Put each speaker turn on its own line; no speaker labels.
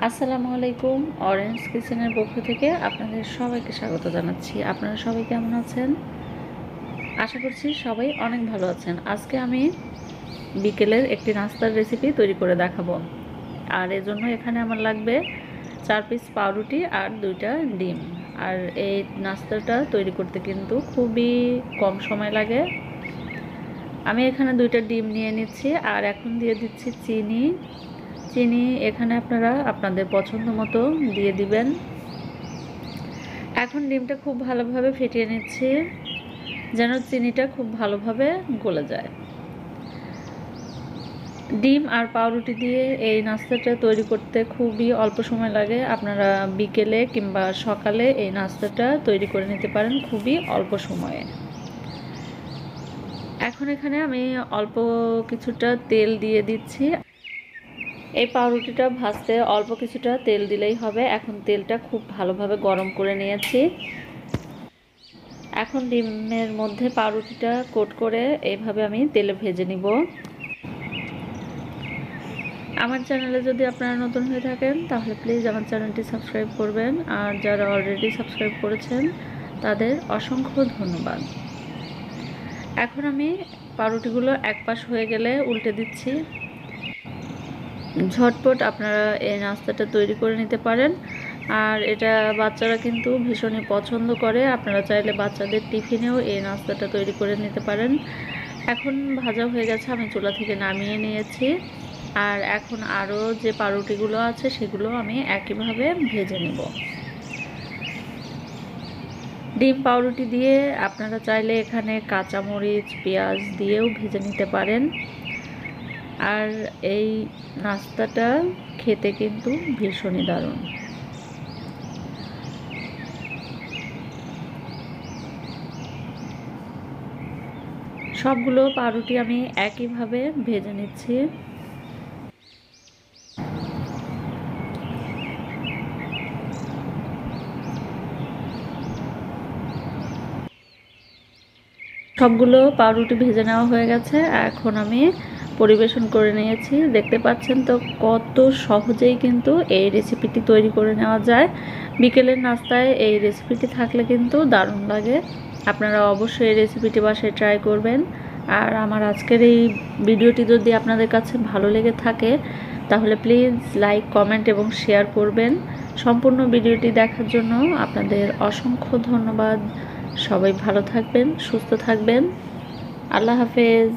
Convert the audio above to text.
আসসালামু আলাইকুম। অরেঞ্জ কিচেনের পক্ষ থেকে আপনাদের সবাইকে স্বাগত জানাচ্ছি। আপনারা সবাই কেমন আছেন? আশা করছি সবাই অনেক ভালো আছেন। আজকে আমি বিকেলের একটি নাস্তার রেসিপি তৈরি করে দেখাবো। আর এজন্য এখানে আমার লাগবে 4 পিস পাউরুটি আর 2টা ডিম। আর এই নাস্তাটা তৈরি করতে কিন্তু খুবই কম সময় লাগে। আমি এখানে 2টা ডিম নিয়ে নিচ্ছি আর এখন দিয়ে দিচ্ছি চিনি এখানে আপনারা আপনাদের পছন্দ মতো দিয়ে দিবেন। এখন ডিমটা খুব ভালোভাবে ফেটিয়ে নিচ্ছি যেন চিনিটা খুব ভালোভাবে গলে যায়। ডিম আর পাউরুটি দিয়ে এই নাস্তাটা তৈরি করতে খুবই অল্প সময় লাগে। আপনারা বিকেলে কিংবা সকালে এই নাস্তাটা তৈরি করে নিতে পারেন খুবই অল্প সময়ে। এখন এখানে আমি অল্প কিছুটা তেল দিয়ে দিচ্ছি। এই পাউরুটিটা ভাজতে অল্প কিছুটা তেল দিলেই হবে। এখন তেলটা খুব ভালোভাবে গরম করে নিয়েছি। এখন ডিমের মধ্যে পাউরুটিটা কোট করে এইভাবে আমি তেলে ভেজে নিব। আমার চ্যানেলে যদি আপনারা নতুন হয়ে থাকেন তাহলে প্লিজ আমার চ্যানেলটি সাবস্ক্রাইব করবেন, আর যারা অলরেডি সাবস্ক্রাইব করেছেন তাদের অসংখ্য ধন্যবাদ। এখন আমি পাউরুটিগুলো এক পাশ হয়ে গেলে উল্টে দিচ্ছি। ঝটপট আপনারা এই নাস্তাটা তৈরি করে নিতে পারেন, আর এটা বাচ্চারা কিন্তু ভীষণই পছন্দ করে। আপনারা চাইলে বাচ্চাদের টিফিনেও এই নাস্তাটা তৈরি করে নিতে পারেন। এখন ভাজা হয়ে গেছে, আমি চুলা থেকে নামিয়ে নিয়েছি। আর এখন আরও যে পাউরুটিগুলো আছে সেগুলো আমি একইভাবে ভেজে নেব। ডিম পাউরুটি দিয়ে আপনারা চাইলে এখানে কাঁচামরিচ পেঁয়াজ দিয়েও ভেজে নিতে পারেন। আর এই নাস্তাটা খেতে কিন্তু ভীষণই দারুণ। সবগুলো পাউরুটি আমি একইভাবে ভেজে নিচ্ছি। সবগুলো পাউরুটি ভেজে নেওয়া হয়ে গেছে। এখন আমি পরিবেশন করে নিয়েছি। দেখতে পাচ্ছেন তো কত সহজেই কিন্তু এই রেসিপিটি তৈরি করে নেওয়া যায়। বিকেলের নাস্তায় এই রেসিপিটি থাকলে কিন্তু দারুণ লাগে। আপনারা অবশ্যই এই রেসিপিটি বাসায় ট্রাই করবেন। আর আমার আজকের এই ভিডিওটি যদি আপনাদের কাছে ভালো লেগে থাকে তাহলে প্লিজ লাইক কমেন্ট এবং শেয়ার করবেন। সম্পূর্ণ ভিডিওটি দেখার জন্য আপনাদের অসংখ্য ধন্যবাদ। সবাই ভালো থাকবেন, সুস্থ থাকবেন। আল্লাহ হাফেজ।